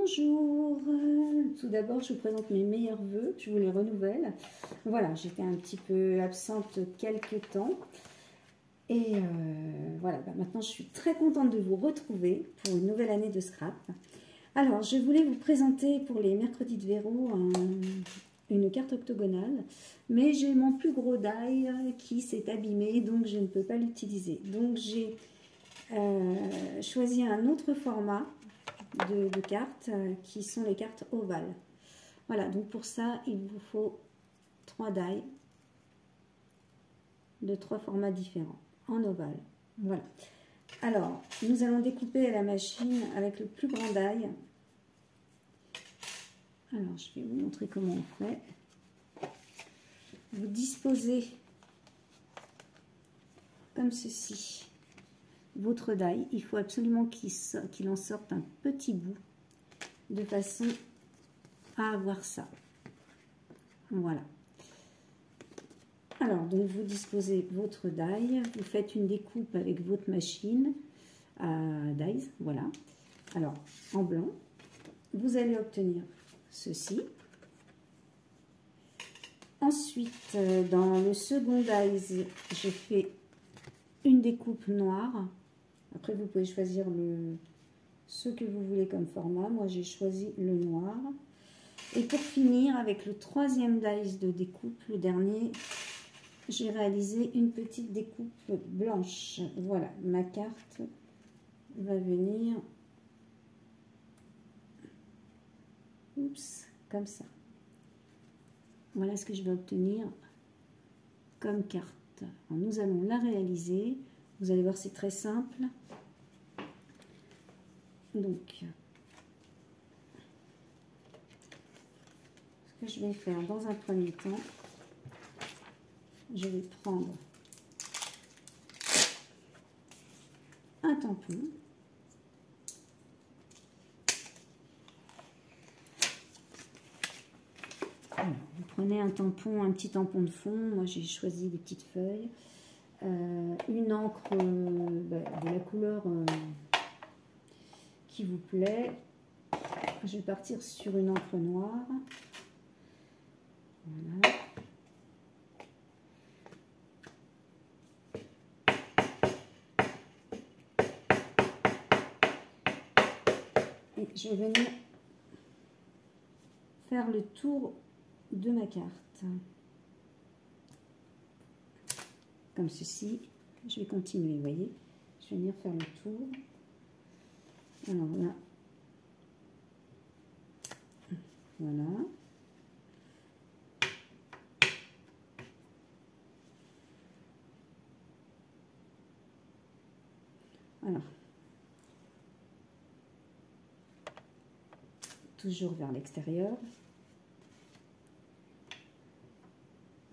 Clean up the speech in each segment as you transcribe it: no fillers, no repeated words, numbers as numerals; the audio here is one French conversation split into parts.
Bonjour, tout d'abord je vous présente mes meilleurs vœux, je vous les renouvelle. Voilà, j'étais un petit peu absente quelques temps et voilà, maintenant je suis très contente de vous retrouver pour une nouvelle année de scrap. Alors je voulais vous présenter pour les mercredis de Véro une carte octogonale, mais j'ai mon plus gros die qui s'est abîmé, donc je ne peux pas l'utiliser. Donc j'ai choisi un autre format de cartes qui sont les cartes ovales. Voilà, donc pour ça il vous faut 3 die de 3 formats différents en ovale. Voilà, alors nous allons découper à la machine avec le plus grand die. Alors je vais vous montrer comment on fait. Vous disposez comme ceci votre die. Il faut absolument qu'il en sorte un petit bout de façon à avoir ça. Voilà. Alors, donc vous disposez votre die, vous faites une découpe avec votre machine à dies, voilà. Alors, en blanc, vous allez obtenir ceci. Ensuite, dans le second dies, je fais une découpe noire. Après, vous pouvez choisir ce que vous voulez comme format. Moi, j'ai choisi le noir. Et pour finir, avec le troisième dice de découpe, le dernier, j'ai réalisé une petite découpe blanche. Voilà, ma carte va venir, oups, comme ça. Voilà ce que je vais obtenir comme carte. Alors, nous allons la réaliser. Vous allez voir, c'est très simple. Donc, ce que je vais faire dans un premier temps, je vais prendre un tampon. Alors, vous prenez un tampon, un petit tampon de fond. Moi, j'ai choisi des petites feuilles. Une encre de la couleur qui vous plaît. Je vais partir sur une encre noire. Voilà. Et je vais venir faire le tour de ma carte. Comme ceci. Je vais continuer, vous voyez. Je vais venir faire le tour. Alors là. Voilà. Alors. Toujours vers l'extérieur.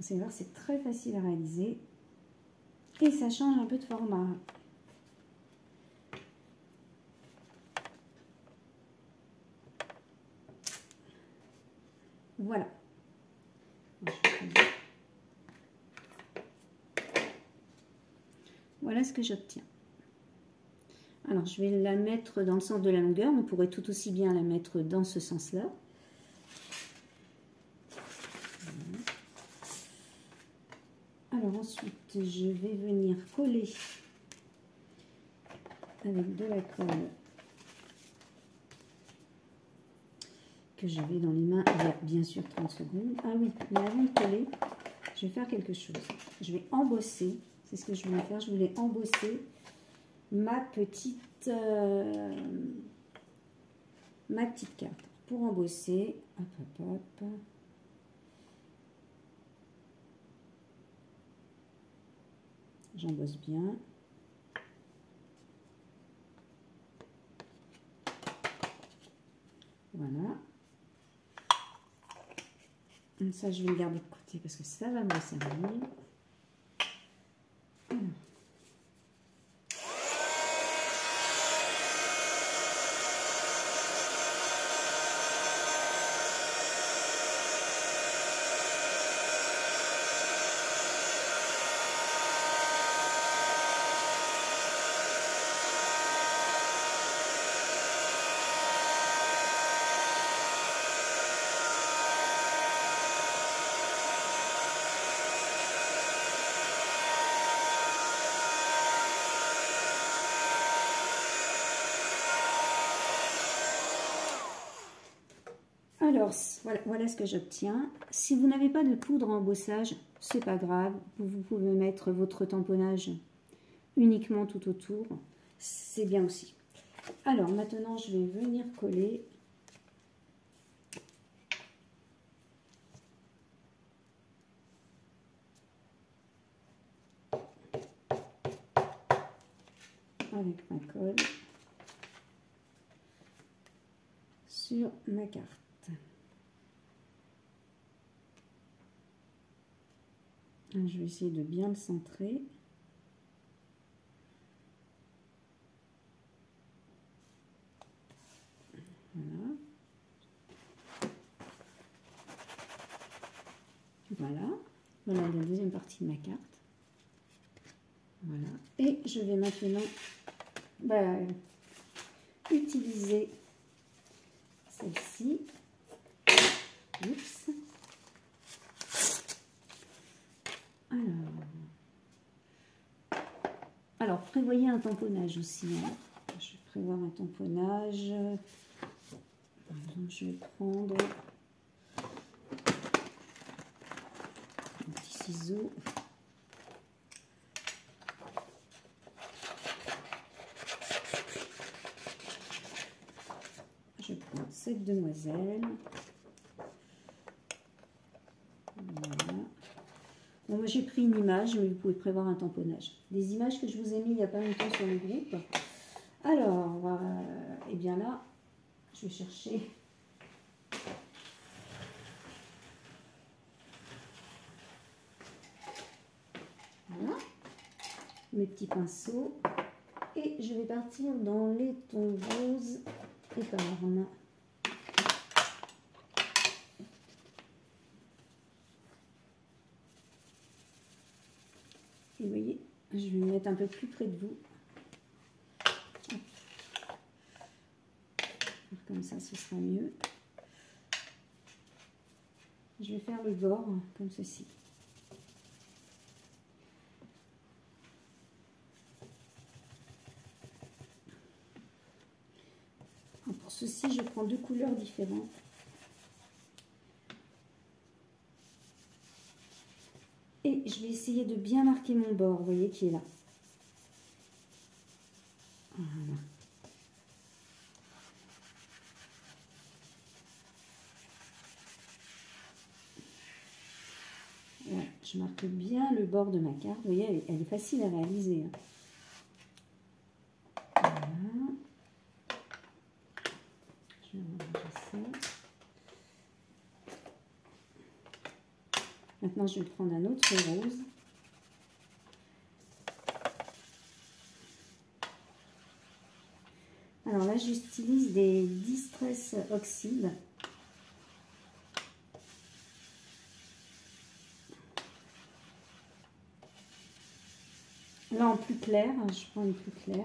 Vous allez voir, c'est très facile à réaliser. Et ça change un peu de format. Voilà. Voilà ce que j'obtiens. Alors, je vais la mettre dans le sens de la longueur. On pourrait tout aussi bien la mettre dans ce sens-là. Alors, ensuite, je vais venir coller avec de la colle que j'avais dans les mains il y a bien sûr 30 secondes. Ah oui, mais avant de coller, je vais faire quelque chose. Je vais embosser. C'est ce que je voulais faire. Je voulais embosser ma petite carte. Pour embosser, hop, hop, hop. J'embosse bien. Voilà. Ça, je vais le garder de côté parce que ça va me servir. Alors, voilà ce que j'obtiens. Si vous n'avez pas de poudre en embossage, c'est pas grave. Vous pouvez mettre votre tamponnage uniquement tout autour. C'est bien aussi. Alors, maintenant, je vais venir coller. Avec ma colle sur ma carte. Je vais essayer de bien le centrer. Voilà. Voilà. Voilà la deuxième partie de ma carte. Voilà. Et je vais maintenant utiliser celle-ci. Oups. Alors, prévoyez un tamponnage aussi. Hein. Je vais prévoir un tamponnage. Par exemple, je vais prendre un petit ciseau. Je prends cette demoiselle. Voilà. Bon, moi j'ai pris une image, mais vous pouvez prévoir un tamponnage. Des images que je vous ai mis il n'y a pas longtemps sur le groupe. Alors, et bien là, je vais chercher. Voilà. Mes petits pinceaux. Et je vais partir dans les tons rose et parme. Et vous voyez, je vais me mettre un peu plus près de vous. Comme ça, ce sera mieux. Je vais faire le bord comme ceci. Alors pour ceci, je prends deux couleurs différentes. Et je vais essayer de bien marquer mon bord, vous voyez, qui est là. Voilà. Voilà, je marque bien le bord de ma carte. Vous voyez, elle est facile à réaliser. Voilà. Je vais ranger ça. Maintenant, je vais prendre un autre rose. Alors là, j'utilise des Distress Oxide. Là, en plus clair, je prends une plus claire.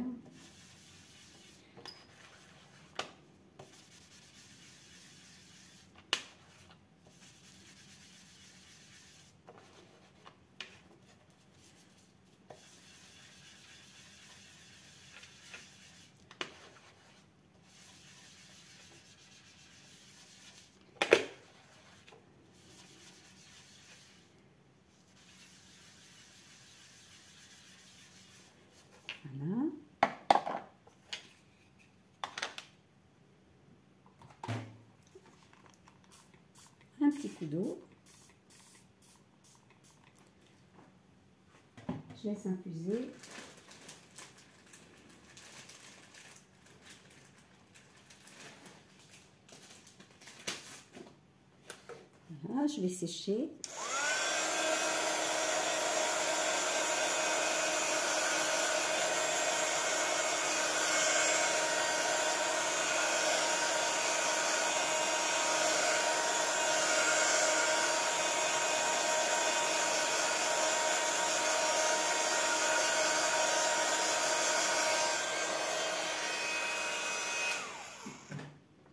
Voilà. Un petit coup d'eau. Je laisse infuser. Voilà, je vais sécher.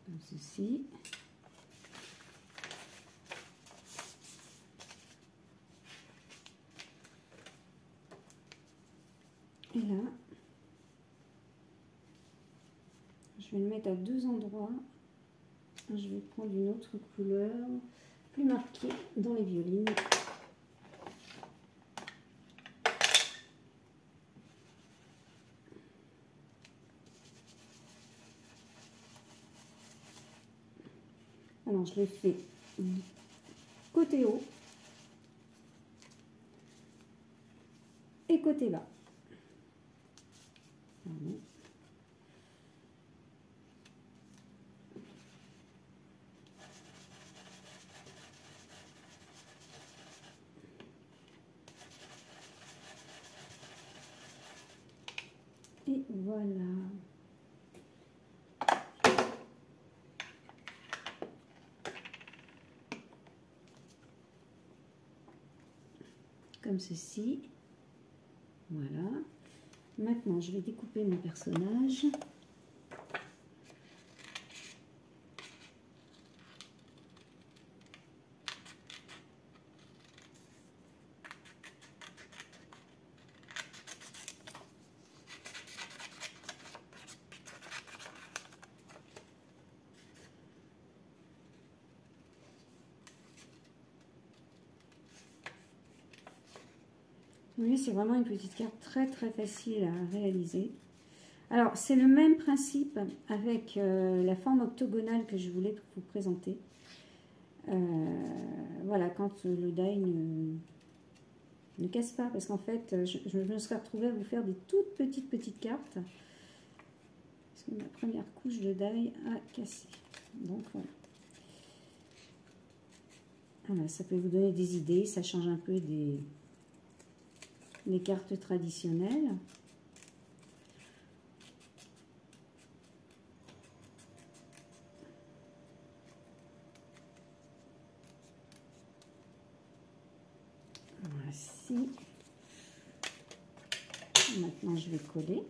Comme ceci. Et là, je vais le mettre à deux endroits. Je vais prendre une autre couleur, plus marquée dans les violines. Alors, je le fais côté haut et côté bas. Voilà. Et voilà. Comme ceci. Voilà. Maintenant, je vais découper mon personnage. Oui, c'est vraiment une petite carte très très facile à réaliser. Alors, c'est le même principe avec la forme octogonale que je voulais vous présenter. Voilà, quand le die ne casse pas, parce qu'en fait, je me serais retrouvée à vous faire des toutes petites cartes. Parce que ma première couche de die a cassé. Donc, voilà. Voilà, ça peut vous donner des idées, ça change un peu des cartes traditionnelles. Voici. Maintenant, je vais coller.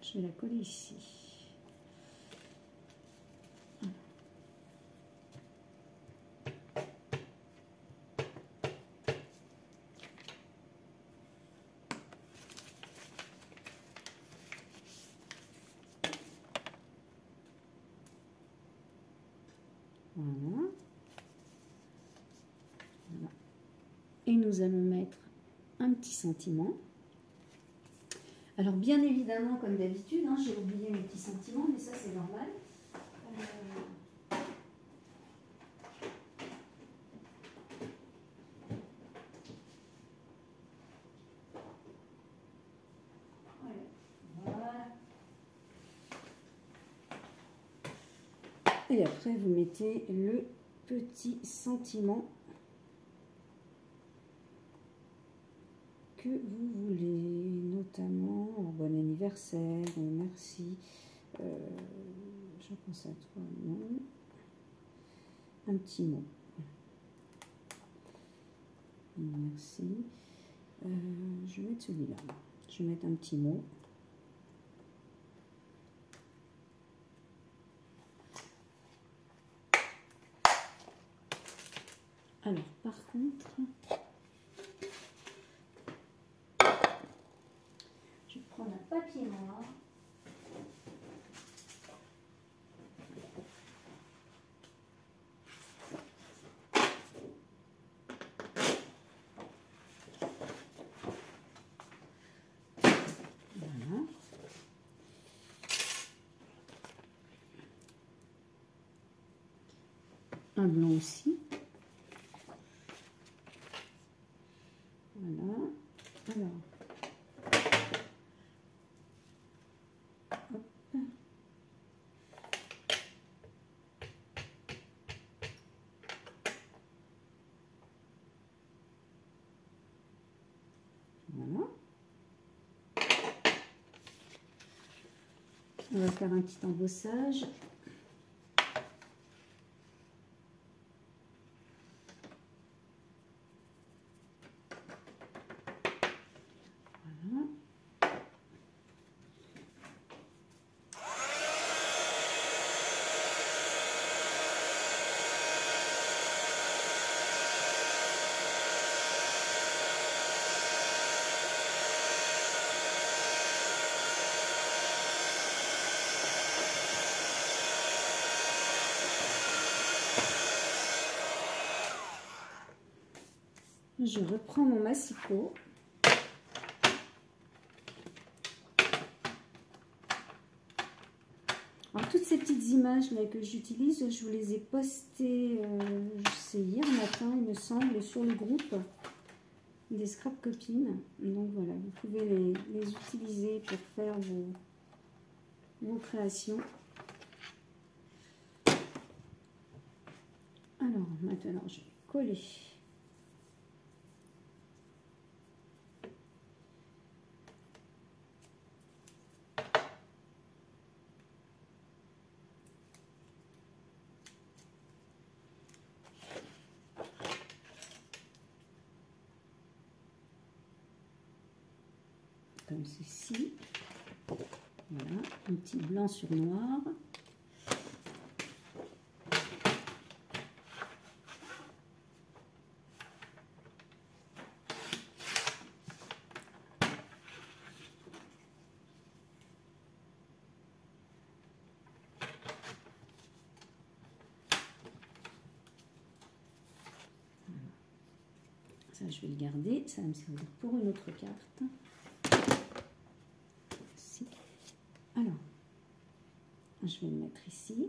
Je vais la coller ici. Voilà. Voilà. Et nous allons mettre un petit sentiment. Alors bien évidemment, comme d'habitude, hein, j'ai oublié mes petits sentiments, mais ça c'est normal. Voilà. Et après vous mettez le petit sentiment que vous voulez, notamment bon anniversaire, merci, je pense à toi, non, un petit mot, merci, je vais mettre celui-là, je vais mettre un petit mot. Alors par contre, je prends un papier noir. Voilà. Un blanc aussi. Voilà. Alors. Hop. Voilà. On va faire un petit embossage. Voilà. je reprends mon massicot. Alors, toutes ces petites images là que j'utilise, je vous les ai postées, c'est hier matin, il me semble, sur le groupe des scrap copines. Donc voilà, vous pouvez les utiliser pour faire vos créations. Alors, maintenant, je vais coller. Comme ceci. Voilà, un petit blanc sur noir. Ça, je vais le garder. Ça va me servir pour une autre carte. Ici. Alors, je vais le mettre ici.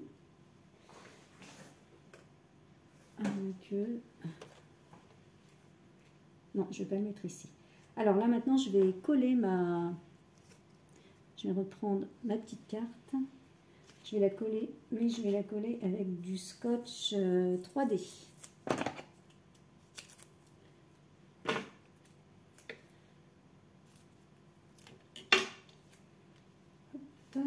Non, je ne vais pas le mettre ici. Alors là, maintenant, je vais coller ma... Je vais reprendre ma petite carte. Je vais la coller, mais je vais la coller avec du scotch 3D. Hop.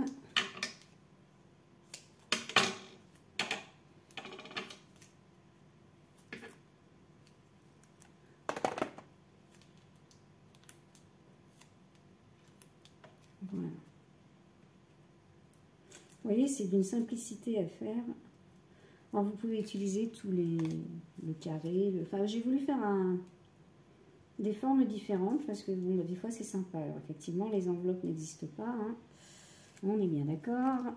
Voilà. Vous voyez, c'est d'une simplicité à faire. Alors, vous pouvez utiliser tous le carré, enfin, j'ai voulu faire des formes différentes parce que bon, des fois c'est sympa. Alors effectivement, les enveloppes n'existent pas, hein. On est bien d'accord.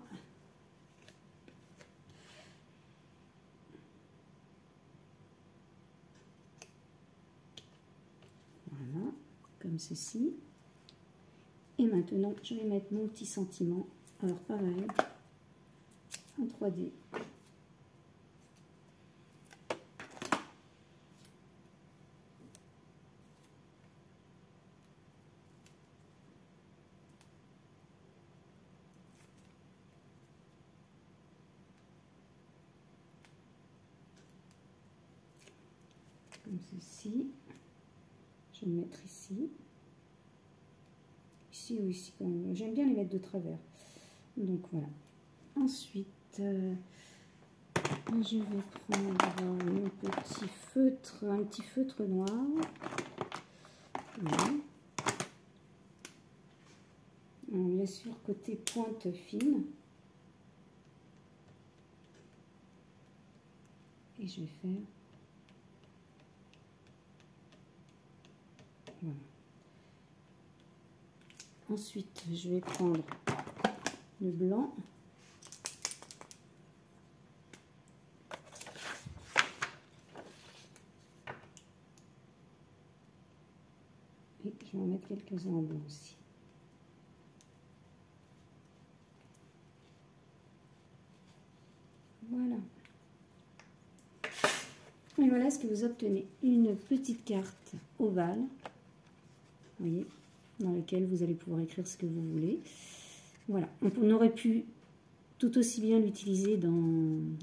Voilà, comme ceci. Et maintenant, je vais mettre mon petit sentiment. Alors pareil, en 3D. Comme ceci. Je vais le mettre ici. Ici ou ici. J'aime bien les mettre de travers. Donc voilà. Ensuite, je vais prendre mon petit feutre, un petit feutre noir. Voilà. Alors, bien sûr, côté pointe fine. Et je vais faire... Voilà. Ensuite, je vais prendre le blanc. Et je vais en mettre quelques-uns en blanc aussi. Voilà. Et voilà ce que vous obtenez. Une petite carte ovale. Vous voyez, dans laquelle vous allez pouvoir écrire ce que vous voulez. Voilà, on aurait pu tout aussi bien l'utiliser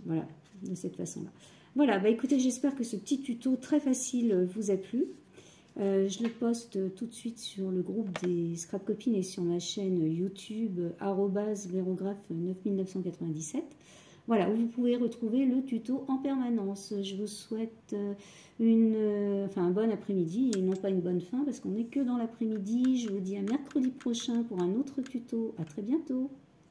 voilà, de cette façon-là. Voilà, bah écoutez, j'espère que ce petit tuto très facile vous a plu. Je le poste tout de suite sur le groupe des Scrap Copines et sur ma chaîne YouTube @vérographe9997. Voilà, où vous pouvez retrouver le tuto en permanence. Je vous souhaite un bon après-midi et non pas une bonne fin parce qu'on n'est que dans l'après-midi. Je vous dis à mercredi prochain pour un autre tuto. À très bientôt.